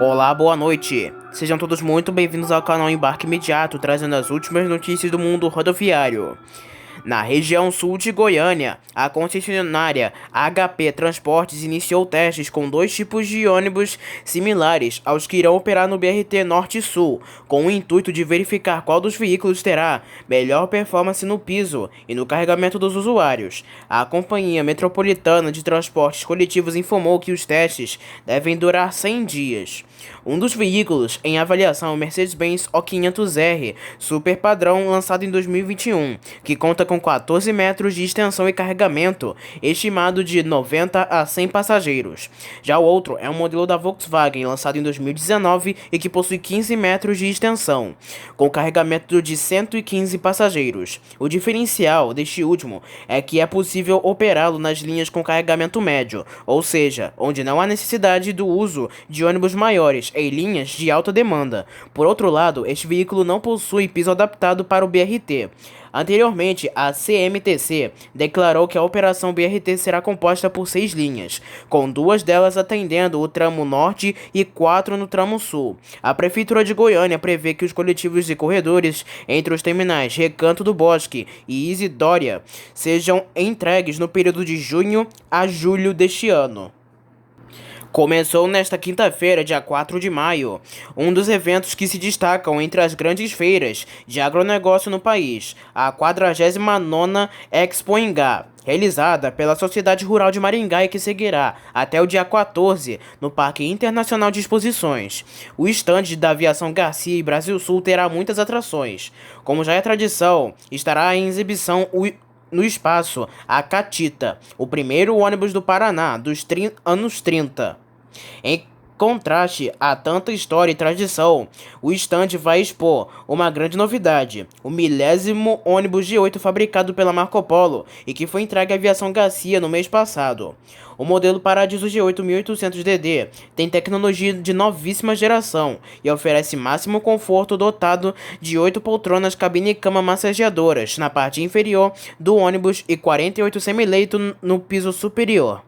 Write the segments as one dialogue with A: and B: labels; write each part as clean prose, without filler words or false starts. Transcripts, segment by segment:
A: Olá, boa noite. Sejam todos muito bem-vindos ao canal Embarque Imediato, trazendo as últimas notícias do mundo rodoviário. Na região sul de Goiânia, a concessionária HP Transportes iniciou testes com dois tipos de ônibus similares aos que irão operar no BRT Norte e Sul, com o intuito de verificar qual dos veículos terá melhor performance no piso e no carregamento dos usuários. A Companhia Metropolitana de Transportes Coletivos informou que os testes devem durar 100 dias. Um dos veículos em avaliação é o Mercedes-Benz O500R Super Padrão, lançado em 2021, que conta com 14 metros de extensão e carregamento, estimado de 90 a 100 passageiros. Já o outro é um modelo da Volkswagen, lançado em 2019 e que possui 15 metros de extensão, com carregamento de 115 passageiros. O diferencial deste último é que é possível operá-lo nas linhas com carregamento médio, ou seja, onde não há necessidade do uso de ônibus maiores em linhas de alta demanda. Por outro lado, este veículo não possui piso adaptado para o BRT. Anteriormente, a CMTC declarou que a operação BRT será composta por 6 linhas, com 2 delas atendendo o tramo norte e 4 no tramo sul. A Prefeitura de Goiânia prevê que os coletivos de corredores entre os terminais Recanto do Bosque e Isidória sejam entregues no período de junho a julho deste ano. Começou nesta quinta-feira, dia 4 de maio, um dos eventos que se destacam entre as grandes feiras de agronegócio no país, a 49ª Expo Ingá, realizada pela Sociedade Rural de Maringá e que seguirá até o dia 14 no Parque Internacional de Exposições. O estande da Aviação Garcia e Brasil Sul terá muitas atrações. Como já é tradição, estará em exibição no espaço a Catita, o primeiro ônibus do Paraná dos anos 30. Em contraste a tanta história e tradição, o estande vai expor uma grande novidade: o 1000º ônibus G8 fabricado pela Marco Polo e que foi entregue à Aviação Garcia no mês passado. O modelo Paradiso G8 1800DD tem tecnologia de novíssima geração e oferece máximo conforto, dotado de 8 poltronas cabine e cama massageadoras na parte inferior do ônibus e 48 semileito no piso superior.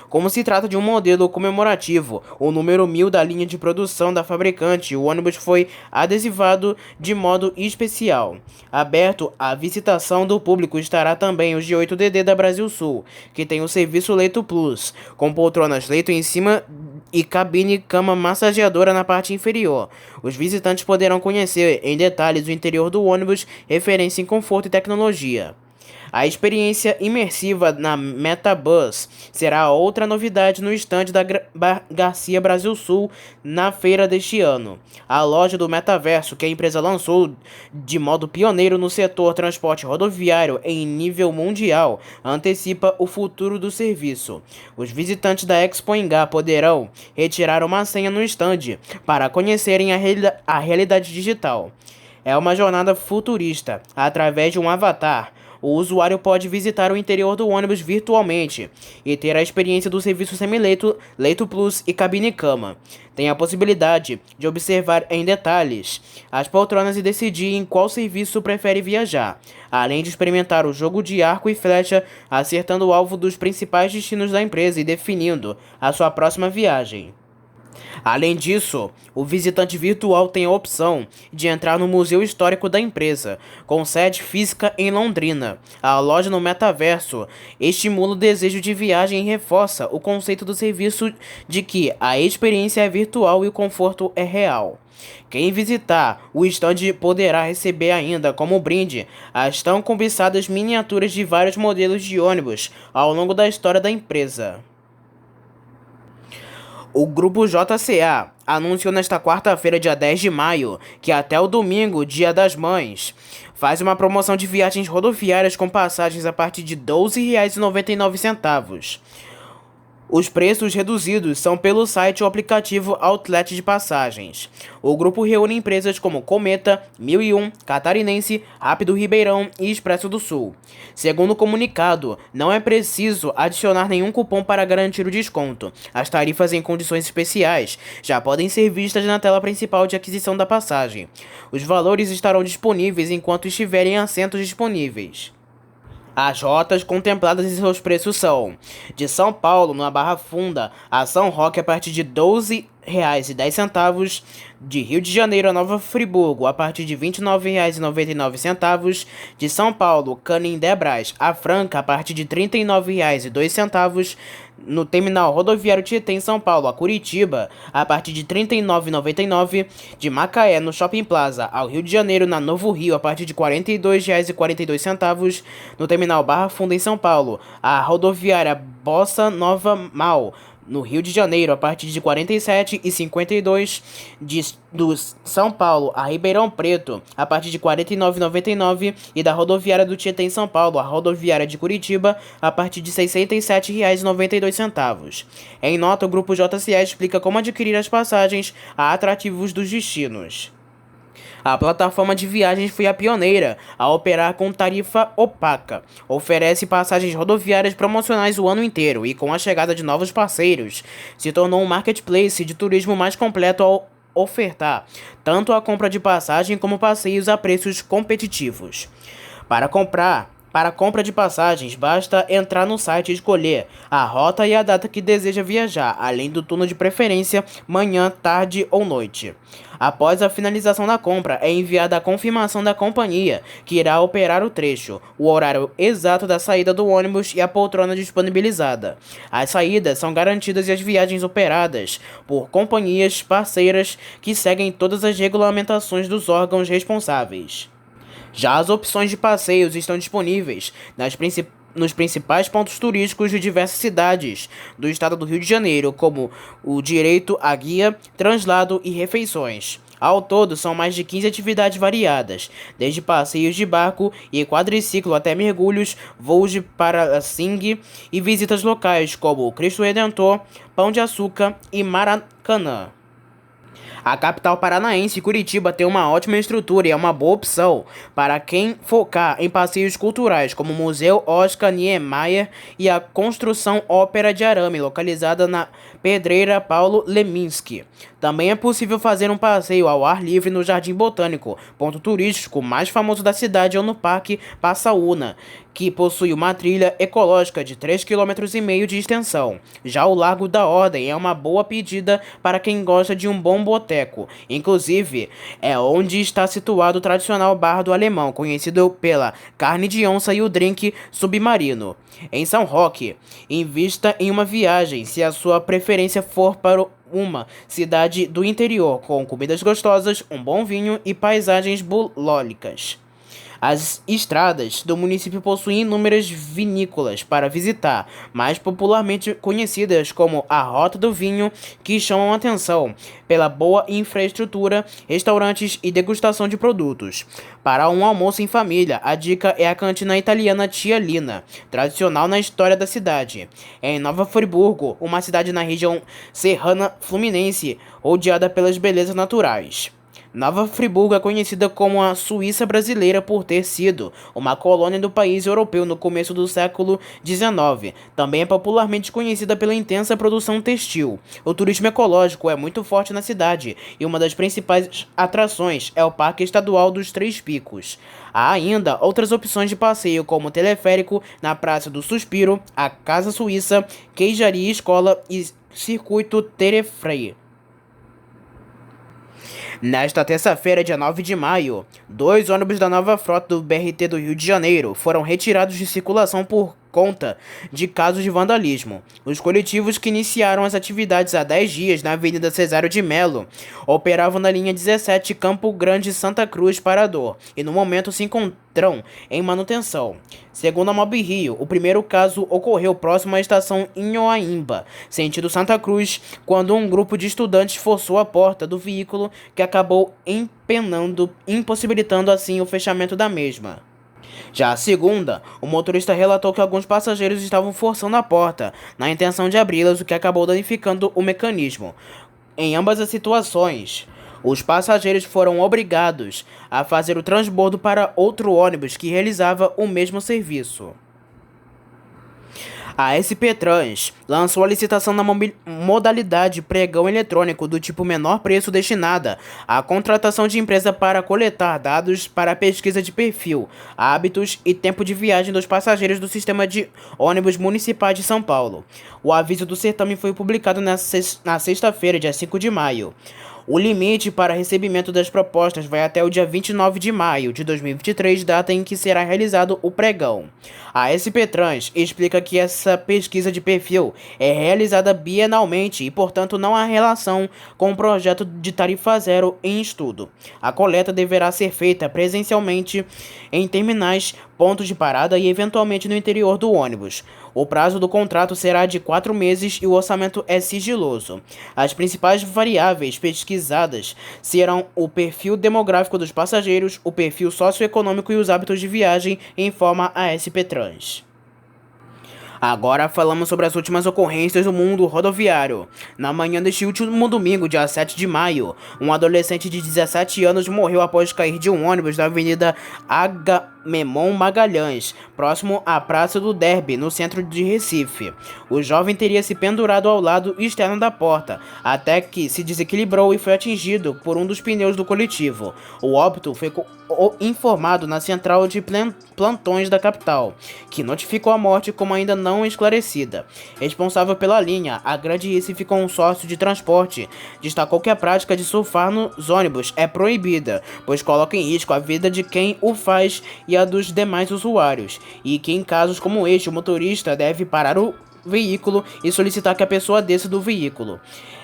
A: Como se trata de um modelo comemorativo, o número 1000 da linha de produção da fabricante, o ônibus foi adesivado de modo especial. Aberto à visitação do público estará também o G8DD da Brasil Sul, que tem o serviço Leito Plus, com poltronas leito em cima e cabine cama massageadora na parte inferior. Os visitantes poderão conhecer em detalhes o interior do ônibus, referência em conforto e tecnologia. A experiência imersiva na Metabus será outra novidade no estande da Garcia Brasil Sul na feira deste ano. A loja do Metaverso, que a empresa lançou de modo pioneiro no setor transporte rodoviário em nível mundial, antecipa o futuro do serviço. Os visitantes da Expo Ingá poderão retirar uma senha no estande para conhecerem a realidade digital. É uma jornada futurista, através de um avatar. O usuário pode visitar o interior do ônibus virtualmente e ter a experiência do serviço semileito, Leito Plus e cabine cama. Tem a possibilidade de observar em detalhes as poltronas e decidir em qual serviço prefere viajar, além de experimentar o jogo de arco e flecha, acertando o alvo dos principais destinos da empresa e definindo a sua próxima viagem. Além disso, o visitante virtual tem a opção de entrar no Museu Histórico da empresa, com sede física em Londrina. A loja no metaverso estimula o desejo de viagem e reforça o conceito do serviço de que a experiência é virtual e o conforto é real. Quem visitar o estande poderá receber ainda como brinde as tão cobiçadas miniaturas de vários modelos de ônibus ao longo da história da empresa. O Grupo JCA anunciou nesta quarta-feira, dia 10 de maio, que até o domingo, Dia das Mães, faz uma promoção de viagens rodoviárias com passagens a partir de R$ 12,99. Os preços reduzidos são pelo site ou aplicativo Outlet de Passagens. O grupo reúne empresas como Cometa, 1001, Catarinense, Rápido Ribeirão e Expresso do Sul. Segundo o comunicado, não é preciso adicionar nenhum cupom para garantir o desconto. As tarifas em condições especiais já podem ser vistas na tela principal de aquisição da passagem. Os valores estarão disponíveis enquanto estiverem assentos disponíveis. As rotas contempladas e seus preços são: de São Paulo, na Barra Funda, a São Roque a partir de R$ 12,10, de Rio de Janeiro a Nova Friburgo a partir de R$ 29,99, de São Paulo, Canindé-Brás a Franca a partir de R$ 39,02, no terminal rodoviário Tietê em São Paulo a Curitiba a partir de R$ 39,99, de Macaé no Shopping Plaza ao Rio de Janeiro na Novo Rio a partir de R$ 42,42, no terminal Barra Funda em São Paulo a rodoviária Bossa Nova Mal no Rio de Janeiro a partir de R$ 47,52, do São Paulo a Ribeirão Preto a partir de R$ 49,99 e da rodoviária do Tietê em São Paulo a rodoviária de Curitiba a partir de R$ 67,92. Em nota, o Grupo JCE explica como adquirir as passagens a atrativos dos destinos. A plataforma de viagens foi a pioneira a operar com tarifa opaca. Oferece passagens rodoviárias promocionais o ano inteiro e, com a chegada de novos parceiros, se tornou um marketplace de turismo mais completo ao ofertar tanto a compra de passagem como passeios a preços competitivos. Para a compra de passagens, basta entrar no site e escolher a rota e a data que deseja viajar, além do turno de preferência, manhã, tarde ou noite. Após a finalização da compra, é enviada a confirmação da companhia, que irá operar o trecho, o horário exato da saída do ônibus e a poltrona disponibilizada. As saídas são garantidas e as viagens operadas por companhias parceiras que seguem todas as regulamentações dos órgãos responsáveis. Já as opções de passeios estão disponíveis nos principais pontos turísticos de diversas cidades do estado do Rio de Janeiro, como o direito à guia, translado e refeições. Ao todo, são mais de 15 atividades variadas, desde passeios de barco e quadriciclo até mergulhos, voos de paraglider e visitas locais como o Cristo Redentor, Pão de Açúcar e Maracanã. A capital paranaense, Curitiba, tem uma ótima estrutura e é uma boa opção para quem focar em passeios culturais, como o Museu Oscar Niemeyer e a Construção Ópera de Arame, localizada na Pedreira Paulo Leminski. Também é possível fazer um passeio ao ar livre no Jardim Botânico, ponto turístico mais famoso da cidade, ou no Parque Passaúna, que possui uma trilha ecológica de 3,5 km de extensão. Já o Largo da Ordem é uma boa pedida para quem gosta de um bom boteco. Inclusive, é onde está situado o tradicional bar do Alemão, conhecido pela carne de onça e o drink submarino. Em São Roque, invista em uma viagem, se a sua preferência for para uma cidade do interior, com comidas gostosas, um bom vinho e paisagens bucólicas. As estradas do município possuem inúmeras vinícolas para visitar, mais popularmente conhecidas como a Rota do Vinho, que chamam a atenção pela boa infraestrutura, restaurantes e degustação de produtos. Para um almoço em família, a dica é a cantina italiana Tia Lina, tradicional na história da cidade. Em Nova Friburgo, uma cidade na região serrana fluminense, rodeada pelas belezas naturais. Nova Friburgo é conhecida como a Suíça brasileira por ter sido uma colônia do país europeu no começo do século XIX. Também é popularmente conhecida pela intensa produção textil. O turismo ecológico é muito forte na cidade e uma das principais atrações é o Parque Estadual dos Três Picos. Há ainda outras opções de passeio, como o teleférico na Praça do Suspiro, a Casa Suíça, Queijaria Escola e Circuito Terefrei. Nesta terça-feira, dia 9 de maio, 2 ônibus da nova frota do BRT do Rio de Janeiro foram retirados de circulação por conta de casos de vandalismo. Os coletivos, que iniciaram as atividades há 10 dias na Avenida Cesário de Melo, operavam na linha 17 Campo Grande Santa Cruz Parador e no momento se encontram em manutenção. Segundo a Mob Rio, o primeiro caso ocorreu próximo à estação Inhoaíba, sentido Santa Cruz, quando um grupo de estudantes forçou a porta do veículo, que acabou empenando, impossibilitando assim o fechamento da mesma. Já a segunda, o motorista relatou que alguns passageiros estavam forçando a porta, na intenção de abri-las, o que acabou danificando o mecanismo. Em ambas as situações, os passageiros foram obrigados a fazer o transbordo para outro ônibus que realizava o mesmo serviço. A SP Trans lançou a licitação na modalidade pregão eletrônico do tipo menor preço destinada à contratação de empresa para coletar dados para a pesquisa de perfil, hábitos e tempo de viagem dos passageiros do sistema de ônibus municipais de São Paulo. O aviso do certame foi publicado na sexta-feira, dia 5 de maio. O limite para recebimento das propostas vai até o dia 29 de maio de 2023, data em que será realizado o pregão. A SP Trans explica que essa pesquisa de perfil é realizada bienalmente e, portanto, não há relação com o projeto de tarifa zero em estudo. A coleta deverá ser feita presencialmente em terminais, pontos de parada e, eventualmente, no interior do ônibus. O prazo do contrato será de 4 meses e o orçamento é sigiloso. As principais variáveis pesquisadas serão o perfil demográfico dos passageiros, o perfil socioeconômico e os hábitos de viagem, informa a SP Trans. Agora falamos sobre as últimas ocorrências do mundo rodoviário. Na manhã deste último domingo, dia 7 de maio, um adolescente de 17 anos morreu após cair de um ônibus na Avenida Agamemnon Magalhães, próximo à Praça do Derby, no centro de Recife. O jovem teria se pendurado ao lado externo da porta, até que se desequilibrou e foi atingido por um dos pneus do coletivo. O óbito foi informado na central de plantões da capital, que notificou a morte como ainda não esclarecida. Responsável pela linha, a Grande Recife Consórcio de Transporte destacou que a prática de surfar nos ônibus é proibida, pois coloca em risco a vida de quem o faz e a dos demais usuários, e que em casos como este o motorista deve parar o veículo e solicitar que a pessoa desça do veículo.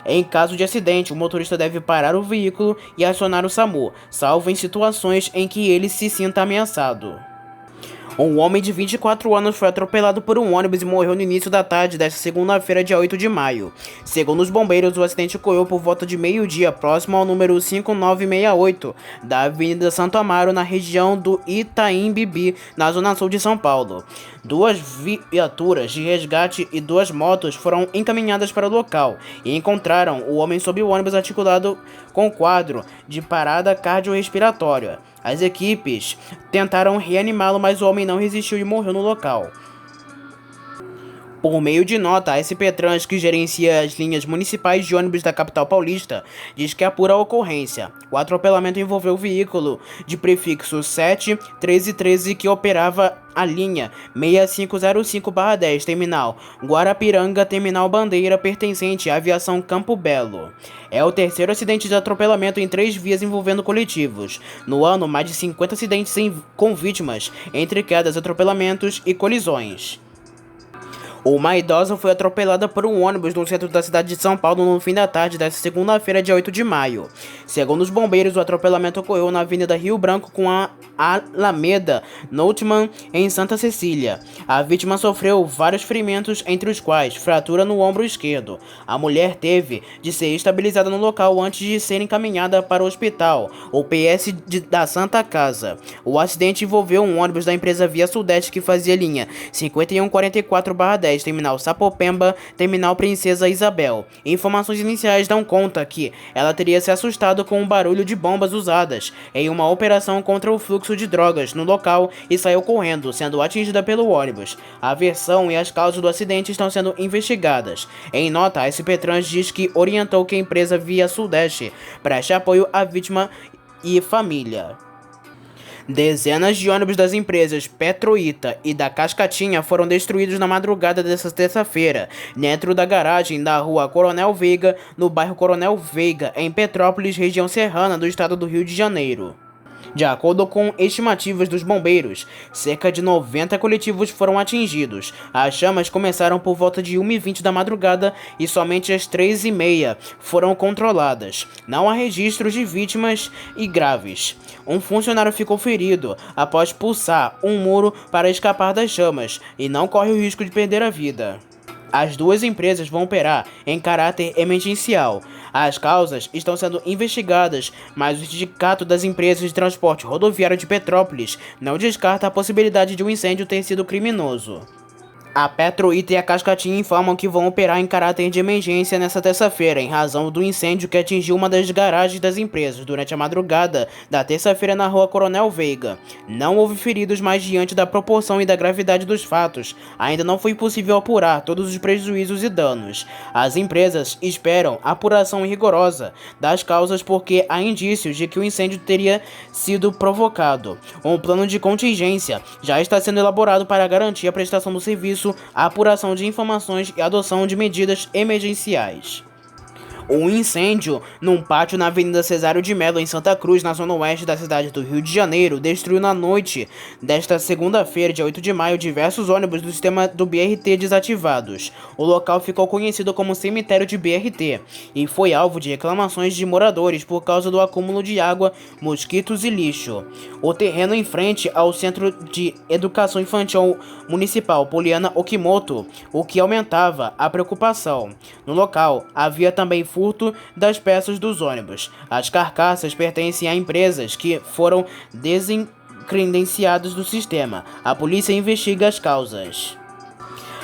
A: Em caso de acidente, o motorista deve parar o veículo e acionar o SAMU, salvo em situações em que ele se sinta ameaçado. Um homem de 24 anos foi atropelado por um ônibus e morreu no início da tarde desta segunda-feira, dia 8 de maio. Segundo os bombeiros, o acidente ocorreu por volta de meio-dia, próximo ao número 5968 da Avenida Santo Amaro, na região do Itaim Bibi, na zona sul de São Paulo. 2 viaturas de resgate e 2 motos foram encaminhadas para o local e encontraram o homem sob o ônibus articulado com quadro de parada cardiorrespiratória. As equipes tentaram reanimá-lo, mas o homem não resistiu e morreu no local. Por meio de nota, a SP Trans, que gerencia as linhas municipais de ônibus da capital paulista, diz que apura a ocorrência. O atropelamento envolveu o veículo de prefixo 71313 que operava a linha 6505/10, terminal Guarapiranga, terminal Bandeira, pertencente à Aviação Campo Belo. É o terceiro acidente de atropelamento em 3 vias envolvendo coletivos. No ano, mais de 50 acidentes com vítimas, entre quedas, atropelamentos e colisões. Uma idosa foi atropelada por um ônibus no centro da cidade de São Paulo no fim da tarde desta segunda-feira, dia 8 de maio. Segundo os bombeiros, o atropelamento ocorreu na Avenida Rio Branco com a Alameda Notman, em Santa Cecília. A vítima sofreu vários ferimentos, entre os quais fratura no ombro esquerdo. A mulher teve de ser estabilizada no local antes de ser encaminhada para o hospital, o PS da Santa Casa. O acidente envolveu um ônibus da empresa Via Sudeste que fazia linha 5144/10, terminal Sapopemba, terminal Princesa Isabel. Informações iniciais dão conta que ela teria se assustado com o barulho de bombas usadas em uma operação contra o fluxo de drogas no local e saiu correndo, sendo atingida pelo ônibus. A versão e as causas do acidente estão sendo investigadas. Em nota, a SP Trans diz que orientou que a empresa Via Sudeste preste apoio à vítima e família. Dezenas de ônibus das empresas Petroita e da Cascatinha foram destruídos na madrugada desta terça-feira, dentro da garagem da rua Coronel Veiga, no bairro Coronel Veiga, em Petrópolis, região serrana do estado do Rio de Janeiro. De acordo com estimativas dos bombeiros, cerca de 90 coletivos foram atingidos. As chamas começaram por volta de 1h20 da madrugada e somente às 3h30 foram controladas. Não há registros de vítimas e graves. Um funcionário ficou ferido após pulsar um muro para escapar das chamas e não corre o risco de perder a vida. As duas empresas vão operar em caráter emergencial. As causas estão sendo investigadas, mas o Sindicato das Empresas de Transporte Rodoviário de Petrópolis não descarta a possibilidade de um incêndio ter sido criminoso. A Petroita e a Cascatinha informam que vão operar em caráter de emergência nesta terça-feira, em razão do incêndio que atingiu uma das garagens das empresas durante a madrugada da terça-feira na rua Coronel Veiga. Não houve feridos, mas diante da proporção e da gravidade dos fatos, ainda não foi possível apurar todos os prejuízos e danos. As empresas esperam apuração rigorosa das causas porque há indícios de que o incêndio teria sido provocado. Um plano de contingência já está sendo elaborado para garantir a prestação do serviço, a apuração de informações e a adoção de medidas emergenciais. Um incêndio num pátio na Avenida Cesário de Mello, em Santa Cruz, na zona oeste da cidade do Rio de Janeiro, destruiu na noite desta segunda-feira, dia 8 de maio, diversos ônibus do sistema do BRT desativados. O local ficou conhecido como cemitério de BRT e foi alvo de reclamações de moradores por causa do acúmulo de água, mosquitos e lixo. O terreno em frente ao Centro de Educação Infantil Municipal Poliana Okimoto, o que aumentava a preocupação. No local, havia também furto das peças dos ônibus. As carcaças pertencem a empresas que foram desencredenciadas do sistema. A polícia investiga as causas.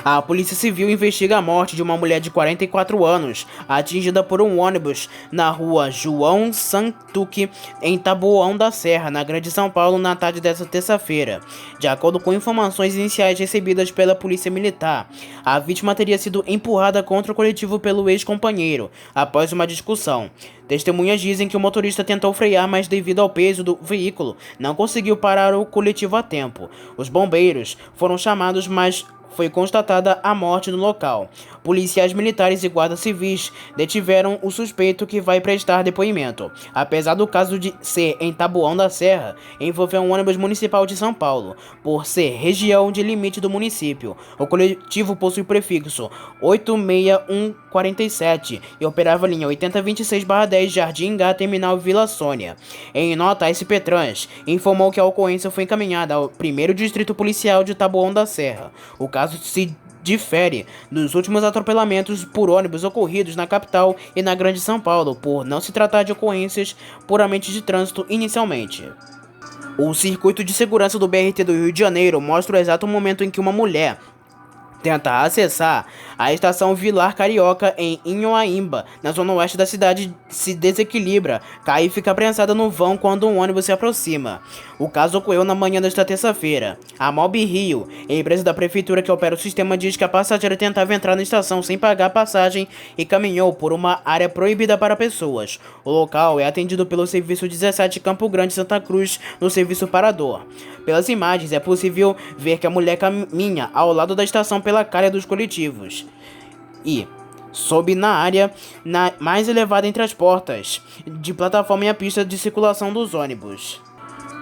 A: A Polícia Civil investiga a morte de uma mulher de 44 anos, atingida por um ônibus na rua João Santuque, em Taboão da Serra, na Grande São Paulo, na tarde desta terça-feira. De acordo com informações iniciais recebidas pela Polícia Militar, a vítima teria sido empurrada contra o coletivo pelo ex-companheiro, após uma discussão. Testemunhas dizem que o motorista tentou frear, mas devido ao peso do veículo, não conseguiu parar o coletivo a tempo. Os bombeiros foram chamados, mas foi constatada a morte no local. Policiais militares e guardas civis detiveram o suspeito, que vai prestar depoimento. Apesar do caso de ser em Taboão da Serra, envolveu um ônibus municipal de São Paulo, por ser região de limite do município. O coletivo possui o prefixo 86147 e operava a linha 8026/10 Jardim Gá, terminal Vila Sônia. Em nota, a SP Trans informou que a ocorrência foi encaminhada ao 1º Distrito Policial de Taboão da Serra. O caso se difere dos últimos atropelamentos por ônibus ocorridos na capital e na Grande São Paulo, por não se tratar de ocorrências puramente de trânsito inicialmente. O circuito de segurança do BRT do Rio de Janeiro mostra o exato momento em que uma mulher tenta acessar a estação Vilar Carioca em Inhoaíba, na zona oeste da cidade, se desequilibra, cai e fica prensada no vão quando um ônibus se aproxima. O caso ocorreu na manhã desta terça-feira. A Mob Rio, a empresa da prefeitura que opera o sistema, diz que a passageira tentava entrar na estação sem pagar a passagem e caminhou por uma área proibida para pessoas. O local é atendido pelo Serviço 17 Campo Grande Santa Cruz, no serviço parador. Pelas imagens, é possível ver que a mulher caminha ao lado da estação pela calha dos coletivos e sobe na área mais elevada entre as portas de plataforma e a pista de circulação dos ônibus.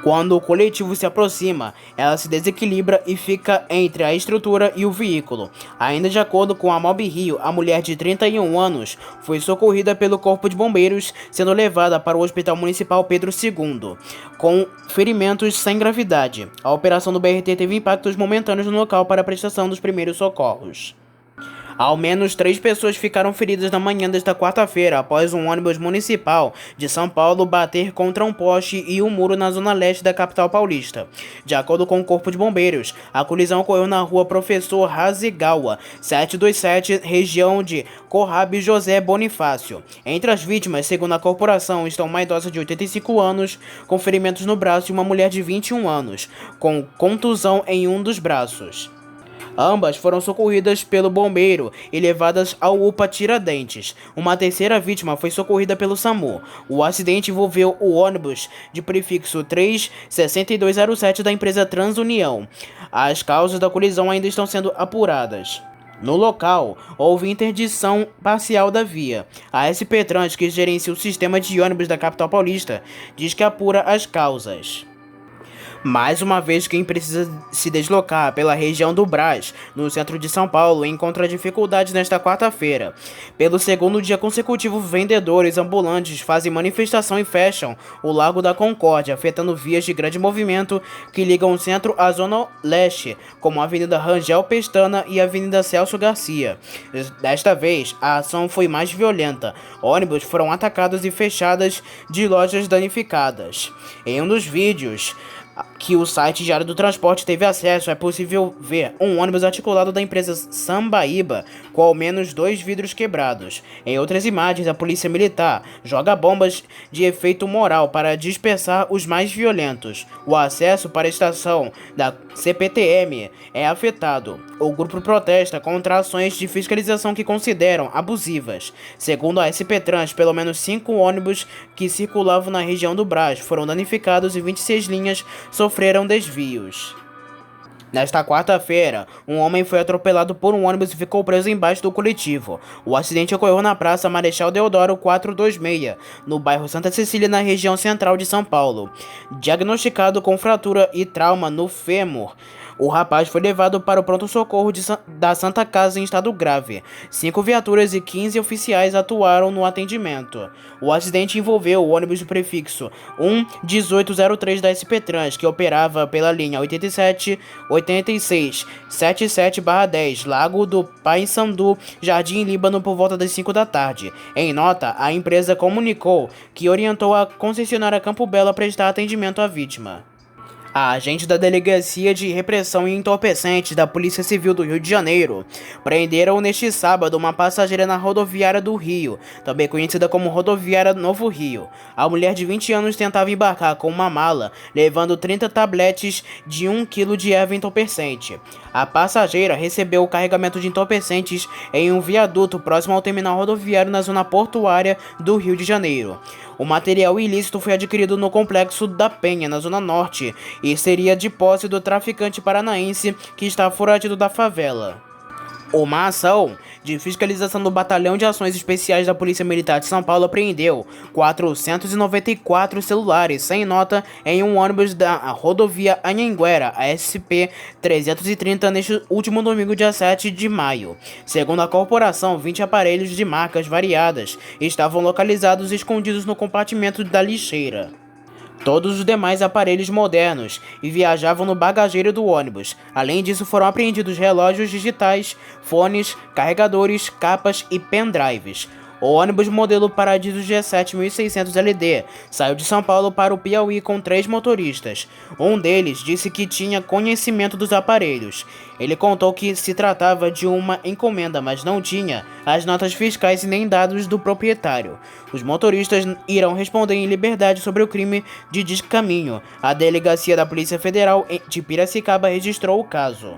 A: Quando o coletivo se aproxima, ela se desequilibra e fica entre a estrutura e o veículo. Ainda de acordo com a Mob Rio, a mulher de 31 anos foi socorrida pelo Corpo de Bombeiros, sendo levada para o Hospital Municipal Pedro II, com ferimentos sem gravidade. A operação do BRT teve impactos momentâneos no local para a prestação dos primeiros socorros. Ao menos 3 pessoas ficaram feridas na manhã desta quarta-feira, após um ônibus municipal de São Paulo bater contra um poste e um muro na zona leste da capital paulista. De acordo com o Corpo de Bombeiros, a colisão ocorreu na rua Professor Hasegawa, 727, região de Corrabe José Bonifácio. Entre as vítimas, segundo a corporação, estão uma idosa de 85 anos, com ferimentos no braço, e uma mulher de 21 anos, com contusão em um dos braços. Ambas foram socorridas pelo bombeiro e levadas ao UPA Tiradentes. Uma terceira vítima foi socorrida pelo SAMU. O acidente envolveu o ônibus de prefixo 36207 da empresa Transunião. As causas da colisão ainda estão sendo apuradas. No local, houve interdição parcial da via. A SP Trans, que gerencia o sistema de ônibus da capital paulista, diz que apura as causas. Mais uma vez, quem precisa se deslocar pela região do Brás, no centro de São Paulo, encontra dificuldades nesta quarta-feira. Pelo segundo dia consecutivo, vendedores ambulantes fazem manifestação e fecham o Largo da Concórdia, afetando vias de grande movimento que ligam o centro à zona leste, como a Avenida Rangel Pestana e a Avenida Celso Garcia. Desta vez, a ação foi mais violenta. Ônibus foram atacados e fechadas de lojas danificadas. Em um dos vídeos, que o site Diário do Transporte teve acesso, é possível ver um ônibus articulado da empresa Sambaíba com ao menos 2 vidros quebrados. Em outras imagens, a polícia militar joga bombas de efeito moral para dispersar os mais violentos. O acesso para a estação da CPTM é afetado. O grupo protesta contra ações de fiscalização que consideram abusivas. Segundo a SP Trans, pelo menos 5 ônibus que circulavam na região do Brás foram danificados e 26 linhas sofreram desvios. Nesta quarta-feira, um homem foi atropelado por um ônibus e ficou preso embaixo do coletivo. O acidente ocorreu na Praça Marechal Deodoro 426, no bairro Santa Cecília, na região central de São Paulo. Diagnosticado com fratura e trauma no fêmur, o rapaz foi levado para o pronto-socorro da Santa Casa em estado grave. 5 viaturas e 15 oficiais atuaram no atendimento. O acidente envolveu o ônibus de prefixo 11803 da SP Trans, que operava pela linha 86-77/10, Lago do Paissandu, Jardim Líbano, por volta das 5 da tarde. Em nota, a empresa comunicou que orientou a concessionária Campo Belo a prestar atendimento à vítima. A agente da Delegacia de Repressão e Entorpecentes da Polícia Civil do Rio de Janeiro prenderam neste sábado uma passageira na rodoviária do Rio, também conhecida como rodoviária Novo Rio. A mulher de 20 anos tentava embarcar com uma mala, levando 30 tabletes de 1 kg de erva entorpecente. A passageira recebeu o carregamento de entorpecentes em um viaduto próximo ao terminal rodoviário na zona portuária do Rio de Janeiro. O material ilícito foi adquirido no Complexo da Penha, na Zona Norte, e seria de posse do traficante paranaense que está foragido da favela. Uma ação de fiscalização do Batalhão de Ações Especiais da Polícia Militar de São Paulo apreendeu 494 celulares sem nota em um ônibus da rodovia Anhanguera, a SP-330, neste último domingo, dia 7 de maio. Segundo a corporação, 20 aparelhos de marcas variadas estavam localizados escondidos no compartimento da lixeira. Todos os demais aparelhos modernos e viajavam no bagageiro do ônibus. Além disso, foram apreendidos relógios digitais, fones, carregadores, capas e pendrives. O ônibus modelo Paradiso G7 1600 LD saiu de São Paulo para o Piauí com 3 motoristas. Um deles disse que tinha conhecimento dos aparelhos. Ele contou que se tratava de uma encomenda, mas não tinha as notas fiscais e nem dados do proprietário. Os motoristas irão responder em liberdade sobre o crime de descaminho. A delegacia da Polícia Federal de Piracicaba registrou o caso.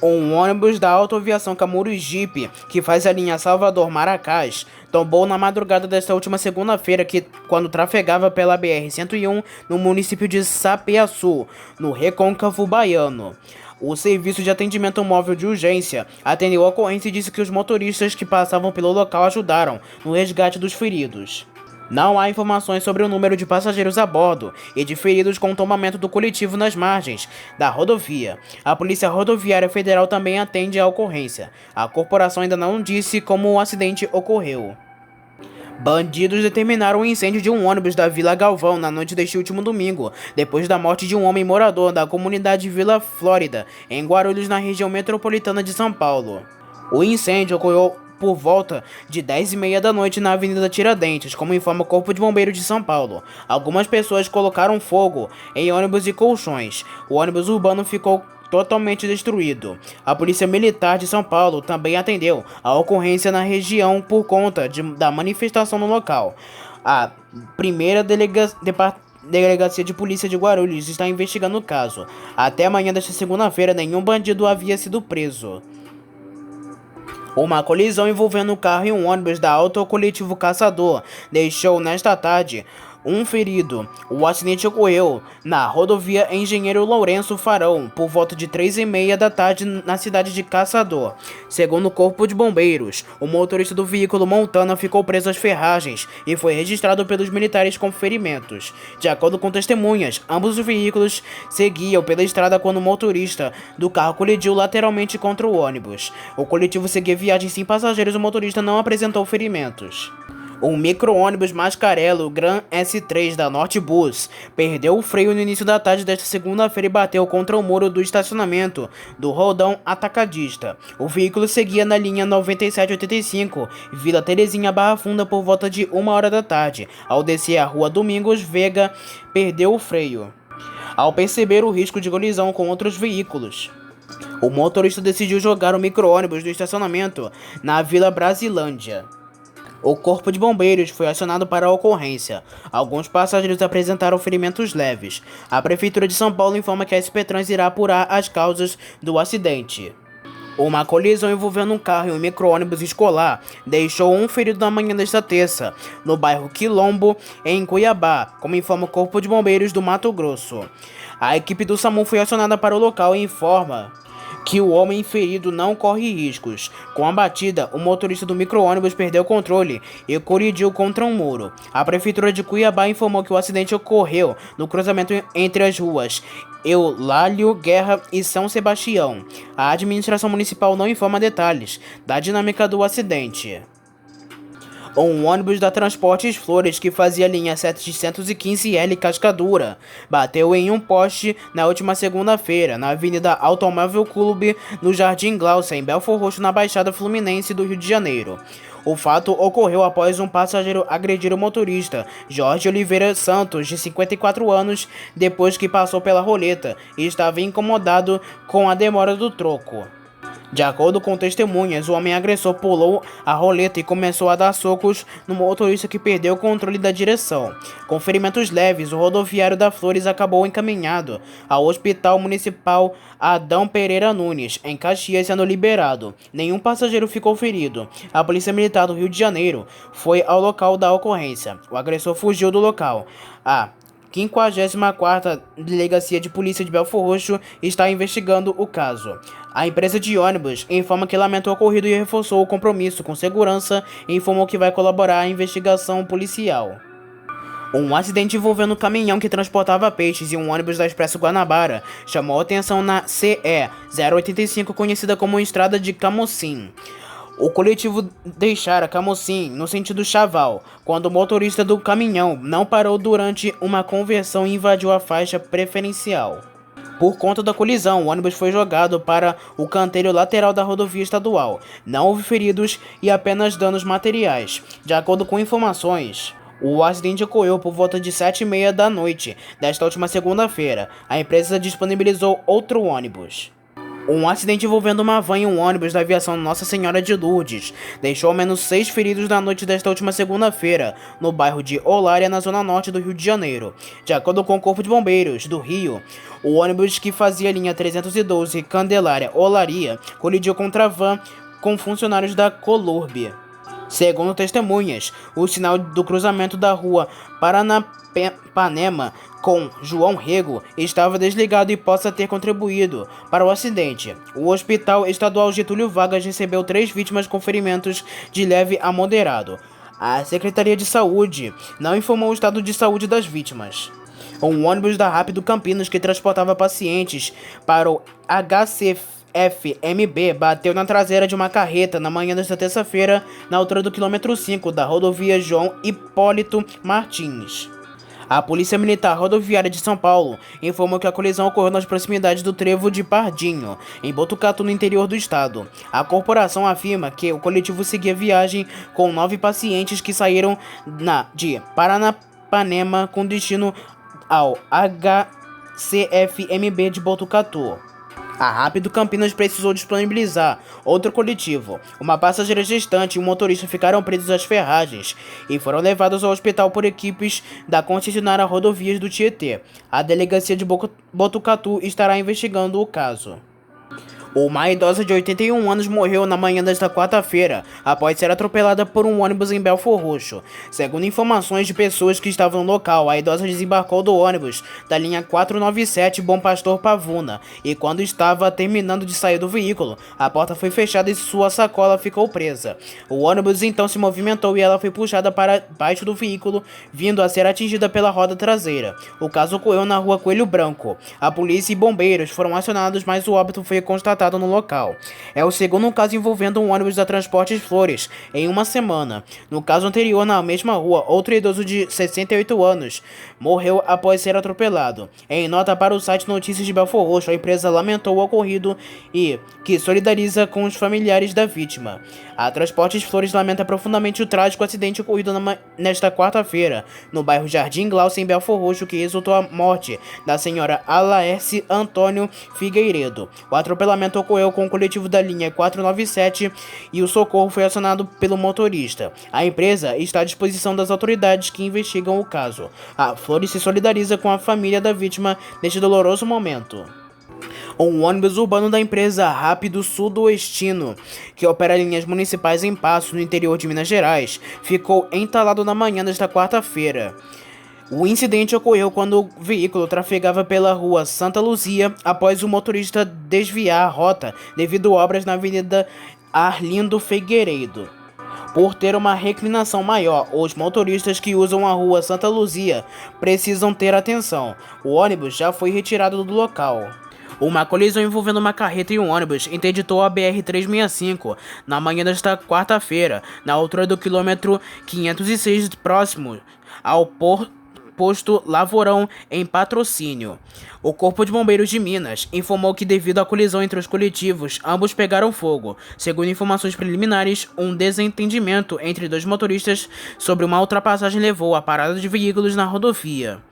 A: Um ônibus da Autoaviação Camurus Jeep, que faz a linha Salvador-Maracás, tombou na madrugada desta última segunda-feira, quando trafegava pela BR-101 no município de Sapeaçu, no Recôncavo Baiano. O Serviço de Atendimento Móvel de Urgência atendeu a ocorrência e disse que os motoristas que passavam pelo local ajudaram no resgate dos feridos. Não há informações sobre o número de passageiros a bordo e de feridos com o tombamento do coletivo nas margens da rodovia. A Polícia Rodoviária Federal também atende à ocorrência. A corporação ainda não disse como o acidente ocorreu. Bandidos determinaram o incêndio de um ônibus da Vila Galvão na noite deste último domingo, depois da morte de um homem morador da comunidade Vila Flórida, em Guarulhos, na região metropolitana de São Paulo. O incêndio ocorreu por volta de 10h30 da noite na Avenida Tiradentes, como informa o Corpo de Bombeiros de São Paulo. Algumas pessoas colocaram fogo em ônibus e colchões. O ônibus urbano ficou totalmente destruído. A Polícia Militar de São Paulo também atendeu a ocorrência na região por conta da manifestação no local. A primeira Delegacia de Polícia de Guarulhos está investigando o caso. Até amanhã desta segunda-feira, nenhum bandido havia sido preso. Uma colisão envolvendo um carro e um ônibus da Autocoletivo Caçador deixou nesta tarde um ferido. O acidente ocorreu na rodovia Engenheiro Lourenço Farão, por volta de 3h30 da tarde na cidade de Caçador. Segundo o Corpo de Bombeiros, o motorista do veículo Montana ficou preso às ferragens e foi registrado pelos militares com ferimentos. De acordo com testemunhas, ambos os veículos seguiam pela estrada quando o motorista do carro colidiu lateralmente contra o ônibus. O coletivo seguia viagem sem passageiros e o motorista não apresentou ferimentos. Um micro-ônibus Mascarello Gran S3 da Nortebus perdeu o freio no início da tarde desta segunda-feira e bateu contra o muro do estacionamento do Roldão Atacadista. O veículo seguia na linha 9785, Vila Terezinha Barra Funda, por volta de 1h da tarde. Ao descer a rua Domingos Vega, perdeu o freio. Ao perceber o risco de colisão com outros veículos, o motorista decidiu jogar o micro-ônibus do estacionamento na Vila Brasilândia. O corpo de bombeiros foi acionado para a ocorrência. Alguns passageiros apresentaram ferimentos leves. A Prefeitura de São Paulo informa que a SP-Trans irá apurar as causas do acidente. Uma colisão envolvendo um carro e um micro-ônibus escolar deixou um ferido na manhã desta terça, no bairro Quilombo, em Cuiabá, como informa o Corpo de Bombeiros do Mato Grosso. A equipe do SAMU foi acionada para o local e informa que o homem ferido não corre riscos. Com a batida, o motorista do micro-ônibus perdeu o controle e colidiu contra um muro. A Prefeitura de Cuiabá informou que o acidente ocorreu no cruzamento entre as ruas Eulálio Guerra e São Sebastião. A administração municipal não informa detalhes da dinâmica do acidente. Um ônibus da Transportes Flores que fazia a linha 715L Cascadura bateu em um poste na última segunda-feira, na Avenida Automóvel Clube, no Jardim Glaucia, em Belford Roxo, na Baixada Fluminense do Rio de Janeiro. O fato ocorreu após um passageiro agredir o motorista, Jorge Oliveira Santos, de 54 anos, depois que passou pela roleta e estava incomodado com a demora do troco. De acordo com testemunhas, o homem agressor pulou a roleta e começou a dar socos no motorista, que perdeu o controle da direção. Com ferimentos leves, o rodoviário da Flores acabou encaminhado ao Hospital Municipal Adão Pereira Nunes, em Caxias, sendo liberado. Nenhum passageiro ficou ferido. A Polícia Militar do Rio de Janeiro foi ao local da ocorrência. O agressor fugiu do local. A 54ª Delegacia de Polícia de Belford Roxo está investigando o caso. A empresa de ônibus informa que lamenta o ocorrido e reforçou o compromisso com segurança e informou que vai colaborar à investigação policial. Um acidente envolvendo um caminhão que transportava peixes e um ônibus da Expresso Guanabara chamou a atenção na CE 085, conhecida como Estrada de Camocim. O coletivo deixara Camocim no sentido Chaval, quando o motorista do caminhão não parou durante uma conversão e invadiu a faixa preferencial. Por conta da colisão, o ônibus foi jogado para o canteiro lateral da rodovia estadual. Não houve feridos e apenas danos materiais. De acordo com informações, o acidente ocorreu por volta de 7h30 da noite desta última segunda-feira. A empresa disponibilizou outro ônibus. Um acidente envolvendo uma van e um ônibus da aviação Nossa Senhora de Lourdes deixou ao menos 6 feridos na noite desta última segunda-feira, no bairro de Olária, na zona norte do Rio de Janeiro. De acordo com o Corpo de Bombeiros do Rio, o ônibus que fazia a linha 312 Candelária-Olaria colidiu contra a van com funcionários da Colurb. Segundo testemunhas, o sinal do cruzamento da rua Paranapanema com João Rego estava desligado e possa ter contribuído para o acidente. O Hospital Estadual Getúlio Vargas recebeu 3 vítimas com ferimentos de leve a moderado. A Secretaria de Saúde não informou o estado de saúde das vítimas. Um ônibus da Rápido Campinas que transportava pacientes para o HCFMB bateu na traseira de uma carreta na manhã desta terça-feira, na altura do quilômetro 5 da rodovia João Hipólito Martins. A Polícia Militar Rodoviária de São Paulo informou que a colisão ocorreu nas proximidades do trevo de Pardinho, em Botucatu, no interior do estado. A corporação afirma que o coletivo seguia viagem com 9 pacientes que saíram de Paranapanema com destino ao HCFMB de Botucatu. A Rápido Campinas precisou disponibilizar outro coletivo. Uma passageira gestante e um motorista ficaram presos às ferragens e foram levados ao hospital por equipes da concessionária Rodovias do Tietê. A delegacia de Botucatu estará investigando o caso. Uma idosa de 81 anos morreu na manhã desta quarta-feira, após ser atropelada por um ônibus em Belford Roxo. Segundo informações de pessoas que estavam no local, a idosa desembarcou do ônibus da linha 497 Bom Pastor Pavuna, e quando estava terminando de sair do veículo, a porta foi fechada e sua sacola ficou presa. O ônibus então se movimentou e ela foi puxada para baixo do veículo, vindo a ser atingida pela roda traseira. O caso ocorreu na rua Coelho Branco. A polícia e bombeiros foram acionados, mas o óbito foi constatado estado no local. É o segundo caso envolvendo um ônibus da Transportes Flores em uma semana. No caso anterior, na mesma rua, outro idoso de 68 anos morreu após ser atropelado. Em nota para o site Notícias de Belford Roxo, a empresa lamentou o ocorrido e que solidariza com os familiares da vítima. A Transportes Flores lamenta profundamente o trágico acidente ocorrido nesta quarta-feira, no bairro Jardim Glaucia, em Belford Roxo, que resultou a morte da senhora Alaérce Antônio Figueiredo. O atropelamento ocorreu com o coletivo da linha 497 e o socorro foi acionado pelo motorista. A empresa está à disposição das autoridades que investigam o caso. A Flores se solidariza com a família da vítima neste doloroso momento. Um ônibus urbano da empresa Rápido Sudoestino, que opera linhas municipais em Passos, no interior de Minas Gerais, ficou entalado na manhã desta quarta-feira. O incidente ocorreu quando o veículo trafegava pela rua Santa Luzia após o motorista desviar a rota devido a obras na Avenida Arlindo Figueiredo. Por ter uma reclinação maior, os motoristas que usam a rua Santa Luzia precisam ter atenção. O ônibus já foi retirado do local. Uma colisão envolvendo uma carreta e um ônibus interditou a BR-365 na manhã desta quarta-feira, na altura do quilômetro 506, próximo ao posto Lavorão, em Patrocínio. O Corpo de Bombeiros de Minas informou que, devido à colisão entre os coletivos, ambos pegaram fogo. Segundo informações preliminares, um desentendimento entre dois motoristas sobre uma ultrapassagem levou à parada de veículos na rodovia.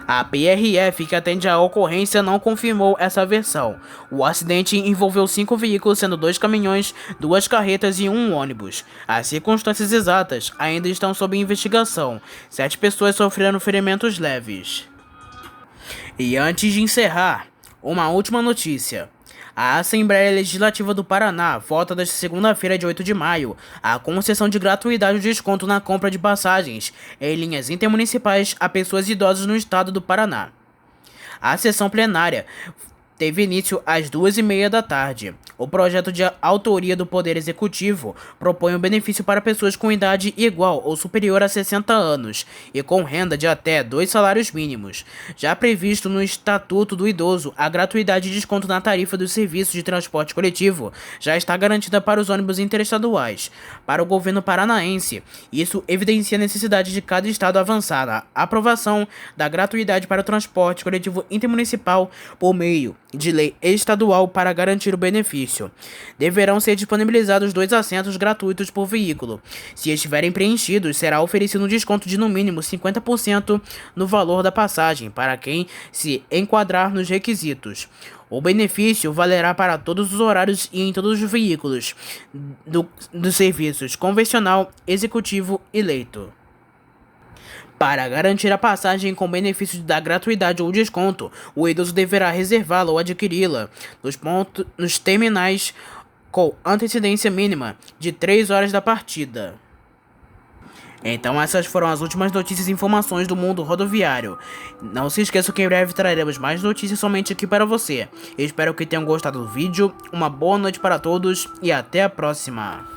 A: A PRF, que atende à ocorrência, não confirmou essa versão. O acidente envolveu 5 veículos, sendo 2 caminhões, 2 carretas e um ônibus. As circunstâncias exatas ainda estão sob investigação. 7 pessoas sofreram ferimentos leves. E antes de encerrar, uma última notícia. A Assembleia Legislativa do Paraná vota desta segunda-feira, de 8 de maio, a concessão de gratuidade de desconto na compra de passagens em linhas intermunicipais a pessoas idosas no estado do Paraná. A sessão plenária teve início às 2h30 da tarde. O projeto de autoria do Poder Executivo propõe um benefício para pessoas com idade igual ou superior a 60 anos e com renda de até 2 salários mínimos. Já previsto no Estatuto do Idoso, a gratuidade de desconto na tarifa dos serviços de transporte coletivo já está garantida para os ônibus interestaduais. Para o governo paranaense, isso evidencia a necessidade de cada estado avançar na aprovação da gratuidade para o transporte coletivo intermunicipal por meio de lei estadual para garantir o benefício. Deverão ser disponibilizados 2 assentos gratuitos por veículo. Se estiverem preenchidos, será oferecido um desconto de no mínimo 50% no valor da passagem para quem se enquadrar nos requisitos. O benefício valerá para todos os horários e em todos os veículos dos serviços convencional, executivo e leito. Para garantir a passagem com benefício da gratuidade ou desconto, o idoso deverá reservá-la ou adquiri-la nos terminais com antecedência mínima de 3 horas da partida. Então essas foram as últimas notícias e informações do mundo rodoviário. Não se esqueça que em breve traremos mais notícias somente aqui para você. Espero que tenham gostado do vídeo, uma boa noite para todos e até a próxima.